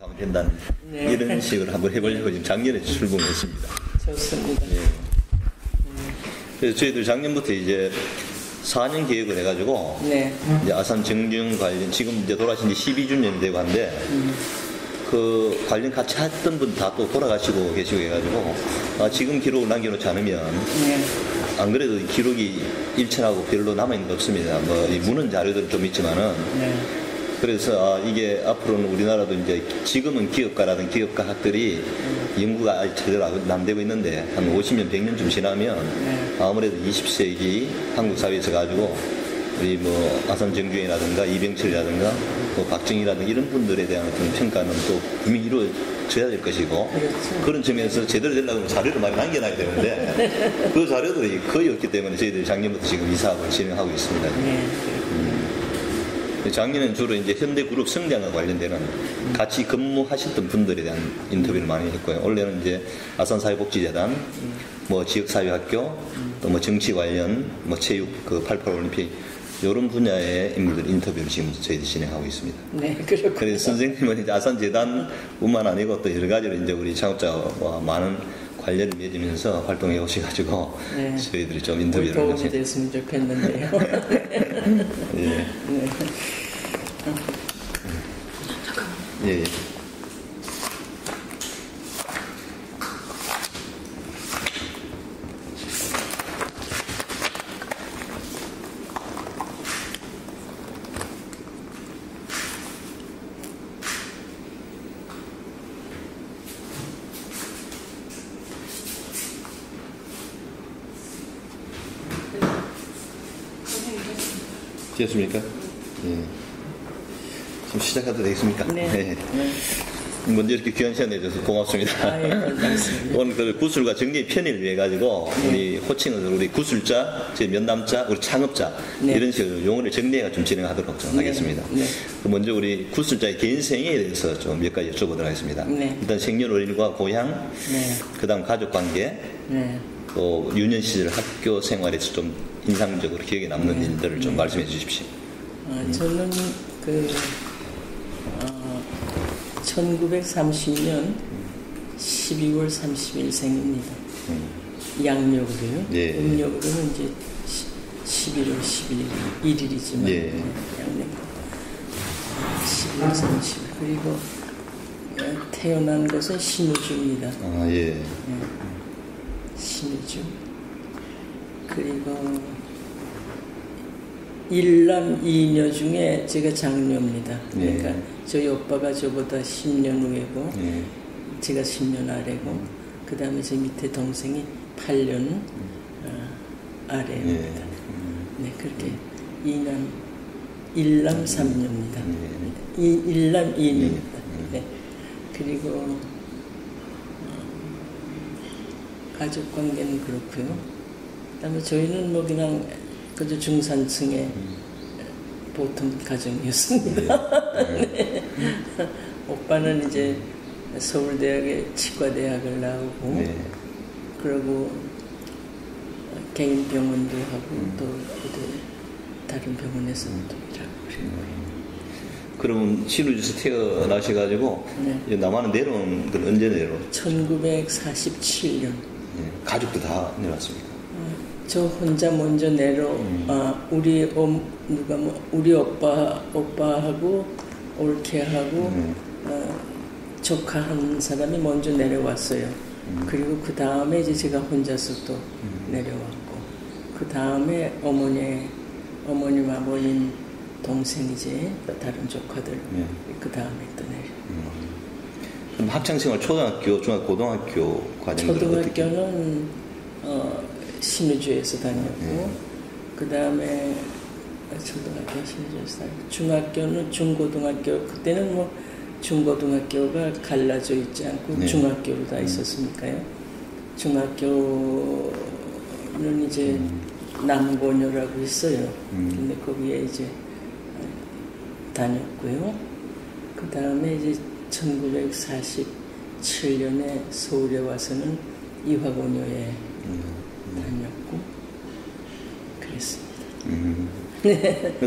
가면 된다는 네. 이런 식으로 한번 해보려고 지금 작년에 출범했습니다. 좋습니다. 네. 그래서 저희들 작년부터 이제 4년 계획을 해가지고 네. 이제 아산 정중 관련 지금 이제 돌아가신 지 12주년이 되고 한데 그 관련 같이 했던 분 다 또 돌아가시고 계시고 해가지고 지금 기록을 남겨놓지 않으면 네. 안 그래도 기록이 일천하고 별로 남아있는 게 없습니다. 뭐 이 문헌 자료들은 좀 있지만은 네. 그래서 이게 앞으로는 우리나라도 이제 지금은 기업가라든 기업가학들이 연구가 아직 제대로 안 되고 있는데 한 50년, 100년쯤 지나면 아무래도 20세기 한국 사회에서 가지고 우리 뭐 아산 정중이라든가 이병철이라든가 뭐 박정희라든가 이런 분들에 대한 어떤 평가는 또 분명히 이루어져야 될 것이고 그렇죠. 그런 점에서 제대로 되려면 자료를 많이 남겨놔야 되는데 그 자료들이 거의 없기 때문에 저희들이 작년부터 지금 이 사업을 진행하고 있습니다. 작년에는 주로 이제 현대그룹 성장과 관련되는 같이 근무하셨던 분들에 대한 인터뷰를 많이 했고요. 올해는 이제 아산사회복지재단, 뭐 지역사회학교, 또 뭐 정치 관련, 뭐 체육, 그 88 올림픽 이런 분야의 인물들 인터뷰를 지금 저희들이 진행하고 있습니다. 네, 그렇군요. 그래서 선생님은 이제 아산재단뿐만 아니고 또 여러 가지로 이제 우리 창업자와 많은 관련을 맺으면서 활동해 오셔가지고 네. 저희들이 좀 인터뷰를 도움이 됐으면 좋겠는데요. 예. 네. 예. 예. 됐습니까? 예. 지금 시작해도 되겠습니까? 네. 네. 먼저 이렇게 귀한 시간 내줘서 고맙습니다. 예, 오늘 그 구술과 정리 편의를 위해 가지고 네. 우리 호칭을 우리 구술자, 제 면담자, 우리 창업자 네. 이런 식으로 용어를 정리해가 좀 진행하도록 좀 하겠습니다. 네. 먼저 우리 구술자의 개인 생애에 대해서 좀 몇 가지 여쭤보도록 하겠습니다. 네. 일단 생년월일과 고향, 네. 그다음 가족관계, 네. 또 유년 시절 학교 생활에서 좀 인상적으로 기억에 남는 네. 일들을 좀 말씀해 주십시오. 저는 1930년 12월 30일 생입니다. 양력으로요. 예. 음력으로는 이제 11월 11일이지만 예. 양력 12월 30일. 그리고 태어난 것은 신우주입니다. 예. 신우주. 그리고 일남 이녀 중에 제가 장녀입니다. 그러니까 예. 저희 오빠가 저보다 10년 후에고 예. 제가 10년 아래고 그 다음에 제 밑에 동생이 8년 아래입니다. 네, 그렇게 일남 3녀입니다. 일남 2녀입니다. 네. 그리고 가족 관계는 그렇고요. 그다음에 저희는 뭐 그냥 그저 중산층의 보통 가정이었습니다. 네. 오빠는 이제 서울대학의 치과대학을 나오고 네. 그리고 개인 병원도 하고 또 다른 병원에서도 일하고 그러면 신우주에서 태어나셔가지고 네. 남한은 내려온 건 언제 내려온? 1947년. 네. 가족도 다 내려왔습니까? 저 혼자 먼저 우리 우리 오빠하고 올케하고 조카 한 사람이 먼저 내려왔어요. 그리고 그 다음에 이제 제가 혼자서 또 내려왔고 그 다음에 어머님 아버님 동생이지 다른 조카들 그 다음에 또 내려. 그럼 학창생활 초등학교, 중학교, 고등학교 과정들 초등학교는 신우주에서 다녔고 그 다음에 초등학교 신우주에서 다녔고 중학교는 중고등학교 그때는 뭐 중고등학교가 갈라져 있지 않고 네. 중학교로 다 있었으니까요. 중학교는 이제 남고녀라고 있어요. 근데 거기에 이제 다녔고요. 그 다음에 이제 1947년에 서울에 와서는 이화고녀에 다녔고 그랬습니다.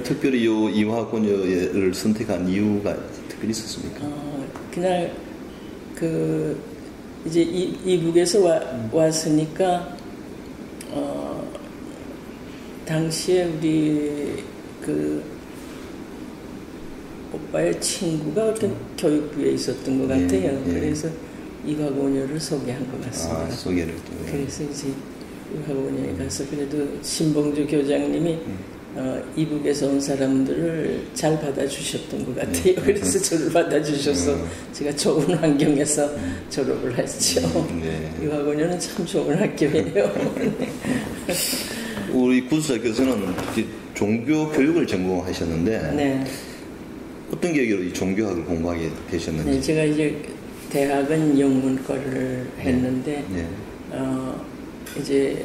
특별히 이 이화고녀를 선택한 이유가 특별히 있었습니까? 그날 그 이제 이북에서 왔으니까 당시에 우리 그 오빠의 친구가 어떤 교육부에 있었던 것 같아요. 그래서 이화고녀를 소개한 것 같습니다. 아, 소개를 또. 그래서 이제 이화고녀에 가서 그래도 신봉주 교장님이 이북에서 온 사람들을 잘 받아주셨던 것 같아요. 그래서 저를 받아주셔서 제가 좋은 환경에서 졸업을 했죠. 이화고녀는 참 좋은 학교예요. 우리 구수사 교수는 종교 교육을 전공하셨는데 어떤 계기로 이 종교학을 공부하게 되셨는지? 네, 제가 이제 대학은 영문과를 했는데 이제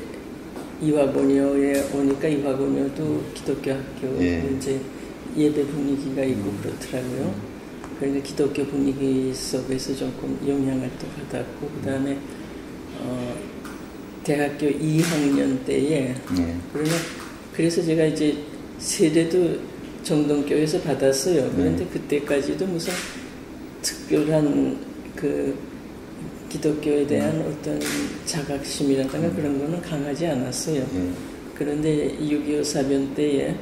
이화고녀에 오니까 이화고녀도 기독교 학교 이제 예배 분위기가 있고 그렇더라고요. 그러니까 기독교 분위기 속에서 조금 영향을 또 받았고 그다음에 대학교 2학년 때에 그래서 제가 이제 세례도 정동교에서 받았어요. 그런데 그때까지도 무슨 특별한 그 기독교에 대한 어떤 자각심이라든가 그런 거는 강하지 않았어요. 그런데 6.25 사변 때에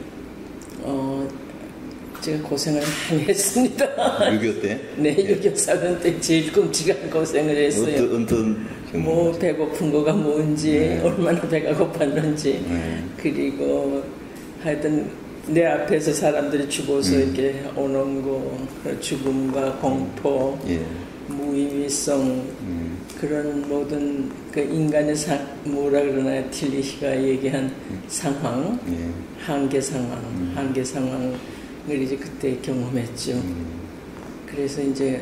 제가 고생을 많이 했습니다. 6.25 때? 네, 6.25 사변 때 제일 끔찍한 고생을 했어요. 뭐 배고픈 거가 뭔지 얼마나 배가 고팠는지 그리고 하여튼 내 앞에서 사람들이 죽어서 이렇게 오는 거 죽음과 공포 무의미성 그런 모든 그 인간의 뭐라 그러나 틸리히가 얘기한 상황 한계 상황을 이제 그때 경험했죠. 그래서 이제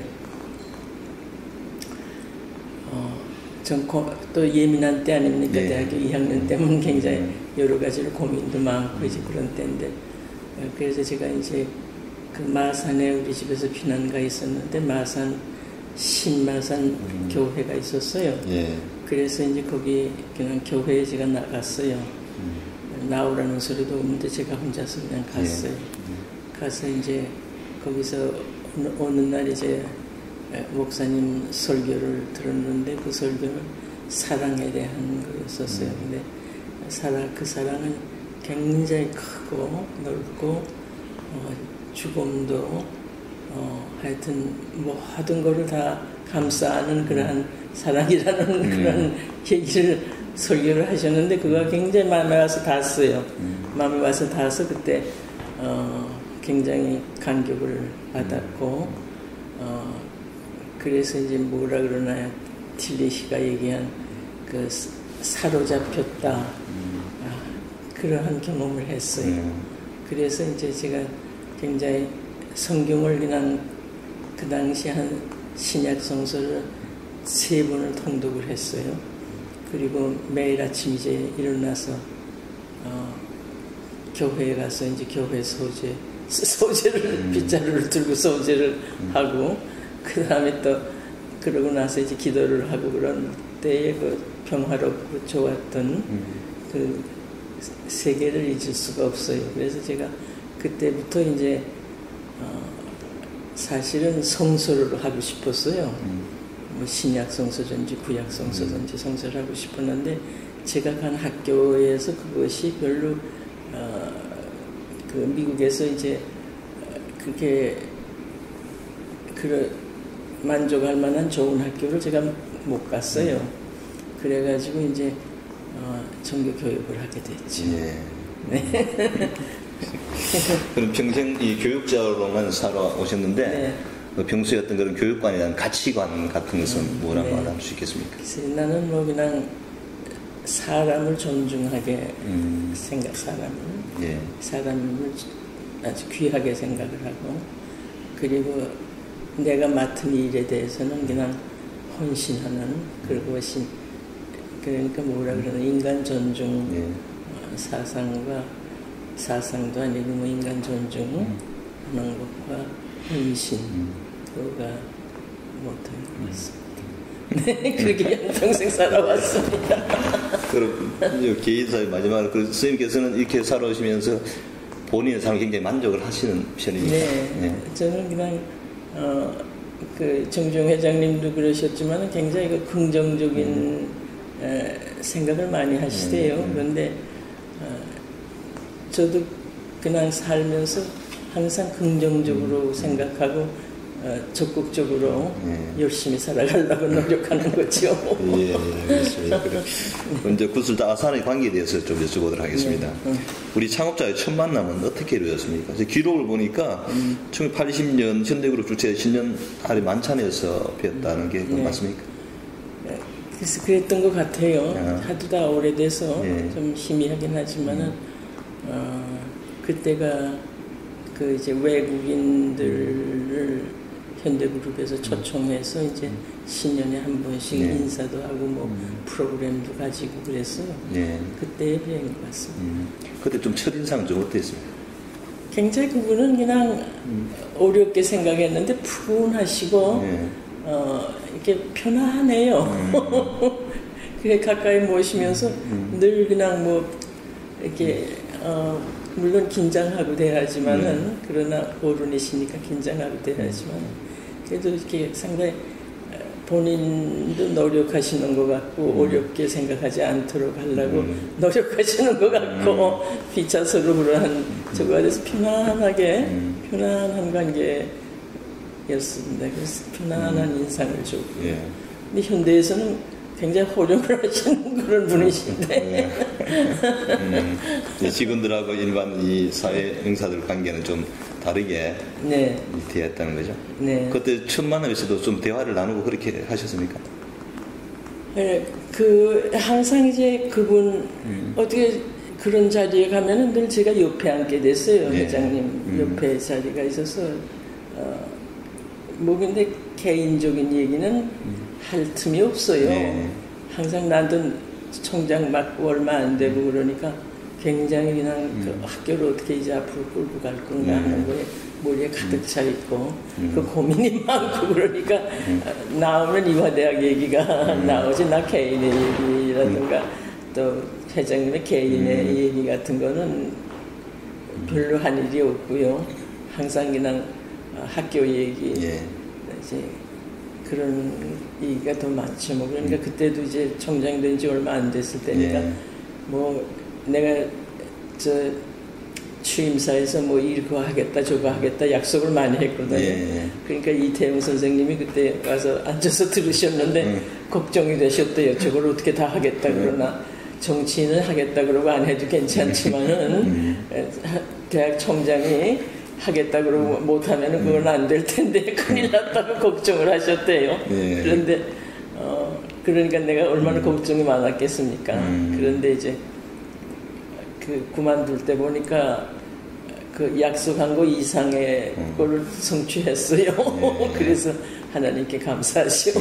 전 또 예민한 때 아닙니까? 대학교 2학년 때면 굉장히 여러 가지로 고민도 많고 이제 그런 때인데 그래서 제가 이제 그 마산에 우리 집에서 피난가 있었는데 신마산 교회가 있었어요. 그래서 이제 거기 그냥 교회에 제가 나갔어요. 나오라는 소리도 없는데 제가 혼자서 그냥 갔어요. 가서 이제 거기서 어느 날 이제 목사님 설교를 들었는데 그 설교는 사랑에 대한 거였었어요. 근데 그 사랑은 굉장히 크고 넓고 죽음도 하여튼 모든 거를 다 감싸는 그러한 사랑이라는 그런 얘기를 설교를 하셨는데 그거가 굉장히 마음에 와서 닿았어요. 마음에 와서 닿아서 그때 굉장히 감격을 받았고 그래서 이제 뭐라 그러나요? 틸리히가 얘기한 그 사로잡혔다 그러한 경험을 했어요. 그래서 이제 제가 굉장히 성경을 그냥 그 당시 한 신약 성서를 3번을 통독을 했어요. 그리고 매일 아침 이제 일어나서 교회에 가서 이제 교회 소재를 빗자루를 들고 소재를 하고 그 다음에 또 그러고 나서 이제 기도를 하고 그런 때에 그 평화롭고 좋았던 그 세계를 잊을 수가 없어요. 그래서 제가 그때부터 이제 사실은 성서를 하고 싶었어요. 뭐 신약 성서든지 구약 성서든지 성서를 하고 싶었는데 제가 간 학교에서 그것이 별로 그 미국에서 이제 그렇게 만족할 만한 좋은 학교를 제가 못 갔어요. 그래가지고 이제 종교 교육을 하게 됐죠. 네. 그럼 평생 이 교육자로만 살아오셨는데 평소에 어떤 그런 교육관에 대한 가치관 같은 것은 뭐라고 말할 수 있겠습니까? 나는 뭐 그냥 사람을 존중하게 사람을 아주 귀하게 생각을 하고 그리고 내가 맡은 일에 대해서는 그냥 헌신하는 그것이 그러니까 뭐라 그러나 인간 존중 사상도 아니고 뭐 인간 존중하는 것과 헌신 그거가 못한 것 같습니다. 네, 그렇게 평생 살아왔습니다. 그럼 개인사의 마지막으로 선생님께서는 이렇게 살아오시면서 본인의 삶에 굉장히 만족을 하시는 편입니까? 네. 저는 그냥 그 정중 회장님도 그러셨지만 굉장히 그 긍정적인 생각을 많이 하시대요. 그런데 저도 그냥 살면서 항상 긍정적으로 생각하고 적극적으로 열심히 살아가려고 노력하는 거죠. 예, 알겠습니다. 이제 구슬다 아산의 관계에 대해서 좀 여쭤보도록 하겠습니다. 우리 창업자의 첫 만남은 어떻게 이루어졌습니까? 기록을 보니까 1980년 현대그룹 주최 신년 할인 만찬에서 뵀다는 게 맞습니까? 그래서 그랬던 것 같아요. 하도 다 오래돼서 좀 희미하긴 하지만은 그때가 그 이제 외국인들을 현대그룹에서 초청해서 이제 신년에 한 번씩 인사도 하고 뭐 프로그램도 가지고 그랬어요. 그때의 비행인 것 같습니다. 그때 좀 첫인상은 좀 어땠습니까? 굉장히 그분은 그냥 어렵게 생각했는데 푸근하시고 이렇게 편안해요. 그래 가까이 모시면서 늘 그냥 뭐 이렇게 물론 긴장하고 대하지만은 그러나 어른이시니까 긴장하고 대하지만 그래도 이렇게 상당히 본인도 노력하시는 것 같고 어렵게 생각하지 않도록 하려고 노력하시는 것 같고 피차서로 그러한 저거가 돼서 편안한 관계였습니다. 그래서 편안한 인상을 줬고요. 근데 현대에서는 굉장히 호령을 하시는 그런 분이신데 직원들하고 일반 이 사회 행사들 관계는 좀 다르게 대했다는 거죠. 그때 첫 만남에서도 좀 대화를 나누고 그렇게 하셨습니까? 네, 항상 이제 그분 어떻게 그런 자리에 가면은 늘 제가 옆에 앉게 됐어요. 회장님 옆에 자리가 있어서 뭐 근데 개인적인 얘기는 할 틈이 없어요. 항상 나도 총장 맡고 얼마 안 되고 그러니까 굉장히 그냥 그 학교를 어떻게 이제 앞으로 끌고 갈 건가 하는 거에 머리에 가득 차 있고 그 고민이 많고 그러니까 나오면 이화대학 얘기가 나오지 나 개인의 얘기라든가 또 회장님의 개인의 얘기 같은 거는 별로 한 일이 없고요. 항상 그냥 학교 얘기 이제 그런 얘기가 더 많죠. 뭐 그러니까 그때도 이제 총장 된 지 얼마 안 됐을 때니까 뭐 내가 저 취임사에서 뭐 이거 하겠다 저거 하겠다 약속을 많이 했거든요. 그러니까 이태용 선생님이 그때 와서 앉아서 들으셨는데 걱정이 되셨대요. 저걸 어떻게 다 하겠다 그러나 정치인은 하겠다 그러고 안 해도 괜찮지만은 대학 총장이 하겠다 그러고 못하면은 그건 안 될 텐데 큰일 났다고 걱정을 하셨대요. 그런데 그러니까 내가 얼마나 걱정이 많았겠습니까. 그런데 이제 그 그만둘 때 보니까 그 약속한 거 이상의 거를 성취했어요. 그래서 하나님께 감사하시오.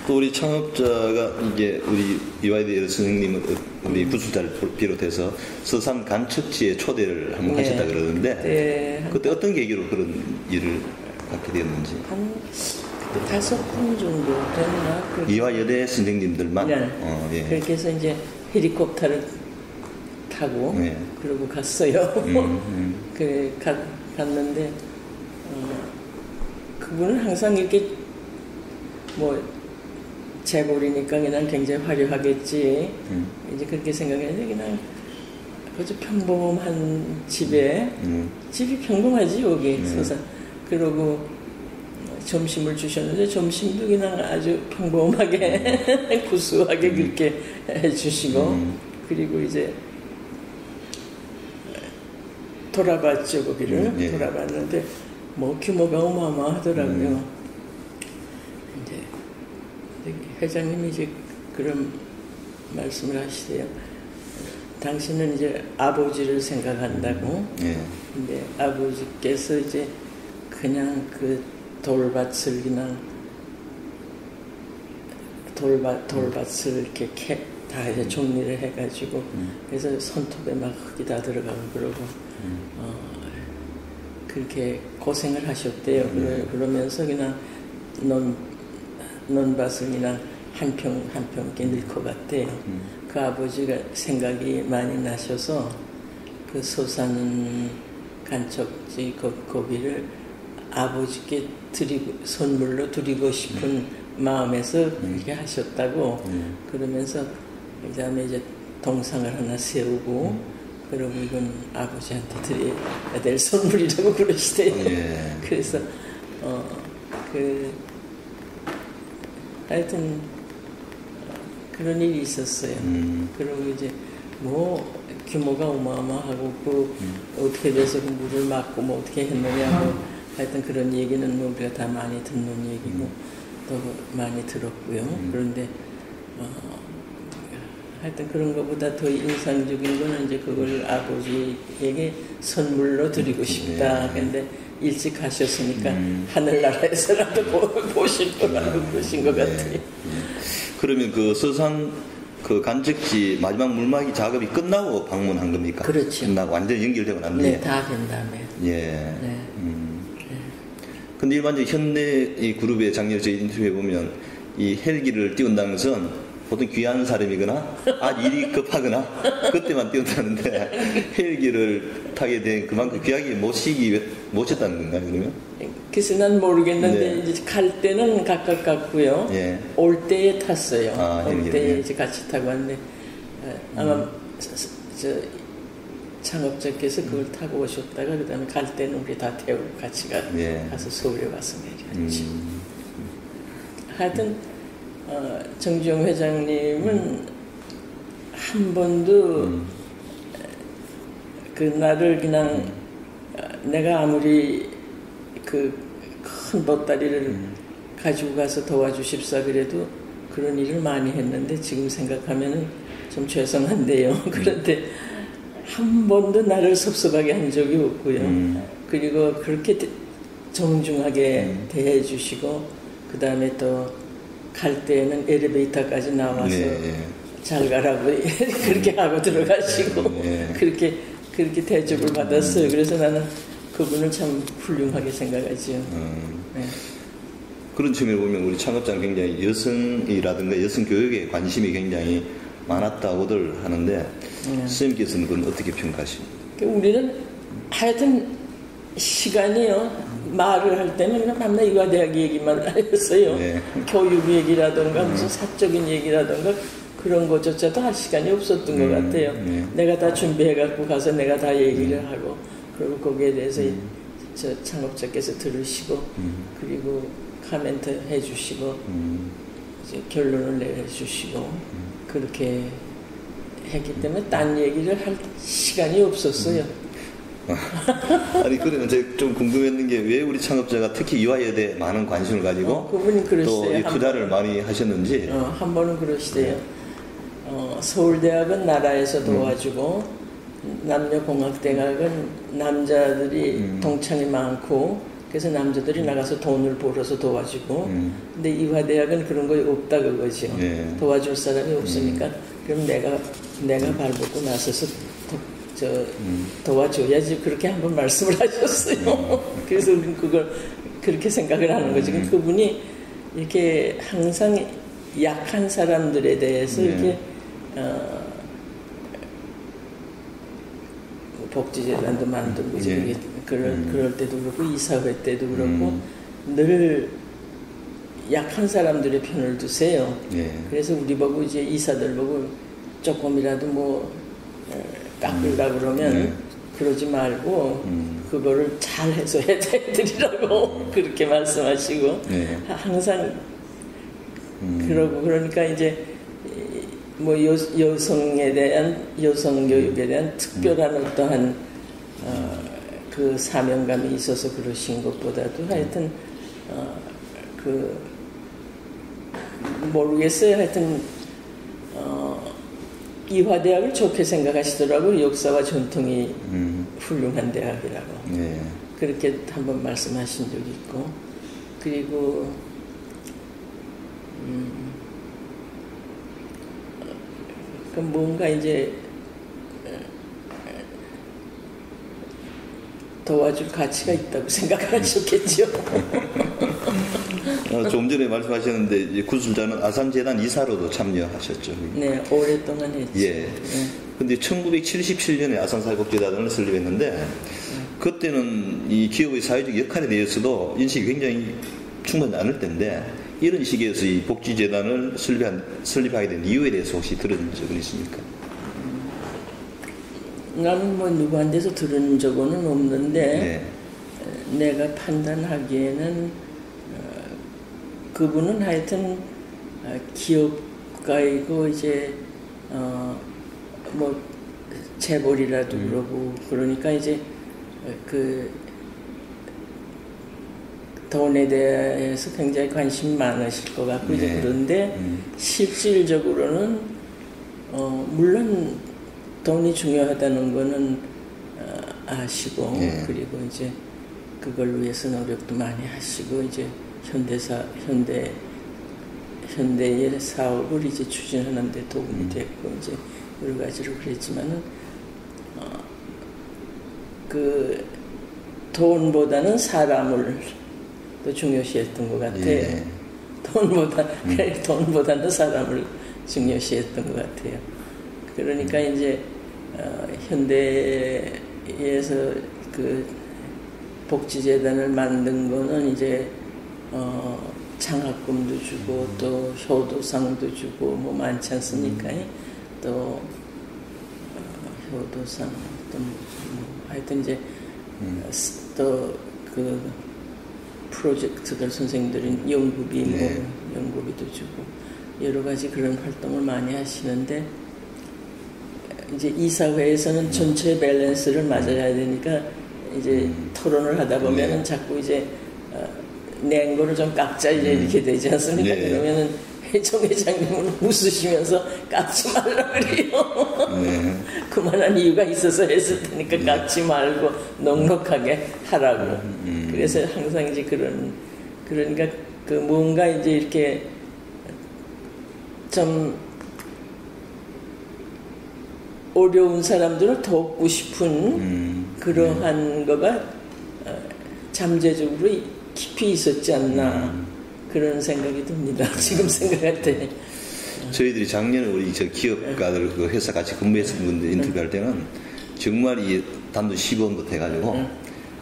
또 우리 창업자가 이제 우리 이화여대 선생님은 우리 구술자를 비롯해서 서산 간척지에 초대를 한번 하셨다 그러는데 그때 어떤 계기로 그런 일을 갖게 되었는지. 한 5분 정도 됐나? 이화여대 선생님들만. 그렇게 해서 이제 헬리콥터를 타고 그러고 갔어요. 갔는데 그분은 항상 이렇게 뭐 재벌이니까 그냥 굉장히 화려하겠지. 이제 그렇게 생각했는데 그냥 아주 평범한 집에 집이 평범하지 여기 서산. 그러고 점심을 주셨는데 점심도 그냥 아주 평범하게 구수하게 그렇게 해주시고 그리고 이제 돌아봤죠 거기를. 돌아봤는데 뭐 규모가 어마어마하더라고요. 이제 회장님이 이제 그런 말씀을 하시대요. 당신은 이제 아버지를 생각한다고. 근데 아버지께서 이제 그냥 그 돌밭을 그냥 돌밭을 이렇게 다 이제 정리를 해가지고 그래서 손톱에 막 흙이 다 들어가고 그러고 그렇게 고생을 하셨대요. 그러면서 그냥 논밭을 그냥 한 평 이렇게 넣고 갔대요. 그 아버지가 생각이 많이 나셔서 그 서산 간척지 거기를 아버지께 선물로 드리고 싶은 마음에서 이렇게 하셨다고 그러면서 그다음에 이제 동상을 하나 세우고 그러고 이건 아버지한테 드려야 될 선물이라고 그러시대요. 예. 그래서 하여튼 그런 일이 있었어요. 그리고 이제 뭐 규모가 어마어마하고 어떻게 돼서 물을 막고 뭐 어떻게 했느냐고 하여튼 그런 얘기는 뭐 우리가 다 많이 듣는 얘기고 또 많이 들었고요. 그런데 하여튼 그런 것보다 더 인상적인 거는 이제 그걸 아버지에게 선물로 드리고 싶다. 근데 일찍 가셨으니까 하늘나라에서라도 보실 거라고 그러신 것 같아요. 그러면 그 서산 그 간척지 마지막 물막이 작업이 끝나고 방문한 겁니까? 그렇죠. 끝나고 완전히 연결되고 난 뒤에. 네, 다 된 다음에. 예. 네. 근데 일반적으로 현대 이 그룹의 작년에 저희 인터뷰해 보면 이 헬기를 띄운다는 것은 보통 귀한 사람이거나 일이 급하거나 그때만 띄운다는데 헬기를 타게 된 그만큼 귀하게 모셨다는 건가요, 그러면? 그래서 난 모르겠는데 네. 이제 갈 때는 각각 갔고요. 예. 올 때에 탔어요. 올 때에 예. 이제 같이 타고 왔는데 아마 저 창업자께서 그걸 타고 오셨다가 그다음에 갈 때는 우리 다 태우고 같이 가서 서울에 와서 내려왔죠. 하여튼 정주영 회장님은 한 번도 그 나를 그냥 내가 아무리 그 큰 보따리를 가지고 가서 도와주십사 그래도 그런 일을 많이 했는데 지금 생각하면은 좀 죄송한데요. 그런데 한 번도 나를 섭섭하게 한 적이 없고요. 그리고 그렇게 정중하게 대해 주시고 그 다음에 또 갈 때에는 엘리베이터까지 나와서 잘 가라고 그렇게 하고 들어가시고 그렇게 대접을 받았어요. 그래서 나는 그분을 참 훌륭하게 생각하지요. 네. 그런 측면을 보면 우리 창업자는 굉장히 여성이라든가 여성 교육에 관심이 굉장히 많았다고들 하는데 선생님께서는 그건 어떻게 평가하십니까? 우리는 하여튼 시간이요. 말을 할 때는 그냥 맨날 이화대학 얘기만 했어요. 네. 교육 얘기라든가 무슨 사적인 얘기라든가 그런 것조차도 할 시간이 없었던 것 같아요. 내가 다 준비해갖고 가서 내가 다 얘기를 하고 그리고 거기에 대해서 저 창업자께서 들으시고 그리고 코멘트 해주시고 이제 결론을 내주시고 그렇게 했기 때문에 딴 얘기를 할 시간이 없었어요. 아니 그러면 제가 좀 궁금했는 게 왜 우리 창업자가 특히 이화여대에 많은 관심을 가지고 그분이 또 이 투자를 많이 하셨는지 한 번은 그러시대요. 서울대학은 나라에서 도와주고 남녀공학대학은 남자들이 동창이 많고 그래서 남자들이 나가서 돈을 벌어서 도와주고 근데 이화대학은 그런 거 없다 그거죠. 도와줄 사람이 없으니까 그럼 내가 발벗고 나서서 도와줘야지 그렇게 한번 말씀을 하셨어요. 그래서 우리는 그걸 그렇게 생각을 하는 거지. 그분이 이렇게 항상 약한 사람들에 대해서 이렇게 복지재단도 만들고 그럴 때도 그렇고 이사회 때도 그렇고 늘 약한 사람들의 편을 두세요. 그래서 우리 보고 이제 이사들 보고 조금이라도 뭐 깎으려 그러면 그러지 말고 그거를 잘 해서 해드리라고 그렇게 말씀하시고 항상 그러고 그러니까 이제 뭐 여성에 대한 여성 교육에 대한 특별한 어떠한 그 사명감이 있어서 그러신 것보다도 하여튼 모르겠어요. 하여튼 이화대학을 좋게 생각하시더라고요. 역사와 전통이 훌륭한 대학이라고. 그렇게 한번 말씀하신 적이 있고 그리고 뭔가 이제 도와줄 가치가 있다고 생각하셨겠죠. 좀 전에 말씀하셨는데 이제 구술자는 아산재단 이사로도 참여하셨죠. 네, 오랫동안 했죠. 근데 1977년에 아산사회복지재단을 설립했는데 그때는 이 기업의 사회적 역할에 대해서도 인식이 굉장히 충분히 않을 때인데 이런 시기에서 이 복지재단을 설립하게 된 이유에 대해서 혹시 들은 적은 있습니까? 나는 뭐 누구한테서 들은 적은 없는데 내가 판단하기에는 그분은 하여튼 기업가이고 이제 뭐 재벌이라도 그러고 그러니까 이제 그 돈에 대해서 굉장히 관심이 많으실 것 같고 이제 그런데 실질적으로는 물론 돈이 중요하다는 거는 아시고 그리고 이제 그걸 위해서 노력도 많이 하시고 이제 현대의 사업을 이제 추진하는 데 도움이 됐고 이제 여러 가지로 그랬지만은 그 돈보다는 사람을 더 중요시했던 것 같아요. 돈보다는 사람을 중요시했던 것 같아요. 그러니까 이제 현대에서 그 복지재단을 만든 거는 이제 장학금도 주고 또 효도상도 주고 뭐 많지 않습니까? 또 효도상 또 뭐 하여튼 이제 또 그 프로젝트들 선생님들이 연구비 뭐 연구비도 주고 여러 가지 그런 활동을 많이 하시는데 이제 이사회에서는 전체 밸런스를 맞아야 되니까 이제 토론을 하다 보면은 자꾸 이제 낸 거를 좀 깎자 이제 이렇게 되지 않습니까? 그러면은 회장 회장님은 웃으시면서 깎지 말라 그래요. 그만한 이유가 있어서 했을 테니까 깎지 말고 넉넉하게 하라고. 그래서 항상 이제 그러니까 그 뭔가 이제 이렇게 좀 어려운 사람들을 돕고 싶은 그러한 거가 잠재적으로 깊이 있었지 않나. 그런 생각이 듭니다. 지금 생각할 때. 저희들이 작년에 우리 저 기업가들 그 회사 같이 근무했던 분들 인터뷰할 때는 정말 이 단돈 10원부터 해가지고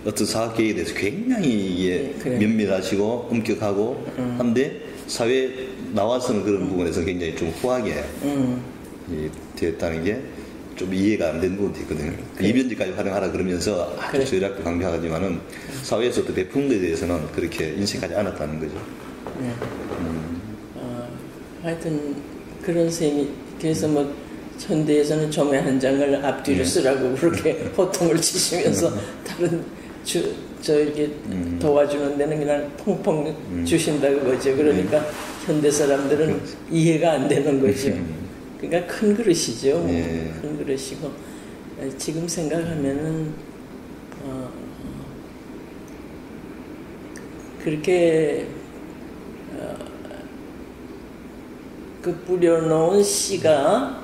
어떤 사업 계획에 대해서 굉장히 이게 면밀하시고 엄격하고 한데 사회에 나와서는 그런 부분에서 굉장히 좀 후하게 되었다는 게 좀 이해가 안 되는 부분도 있거든요. 이변지까지 활용하라 그러면서 아주 저희학교 강조하지만은 사회에서 또 배풍에 대해서는 그렇게 인식하지 않았다는 거죠. 하여튼 그런 셈이 그래서 뭐 현대에서는 조매 한 장을 앞뒤로 쓰라고 그렇게 호통을 치시면서 다른 저에게 도와주는 데는 그냥 퐁퐁 주신다고 거죠. 그러니까 현대 사람들은 이해가 안 되는 거죠. 그러니까 큰 그릇이죠. 큰 그릇이고 지금 생각하면은 그렇게 그 뿌려놓은 씨가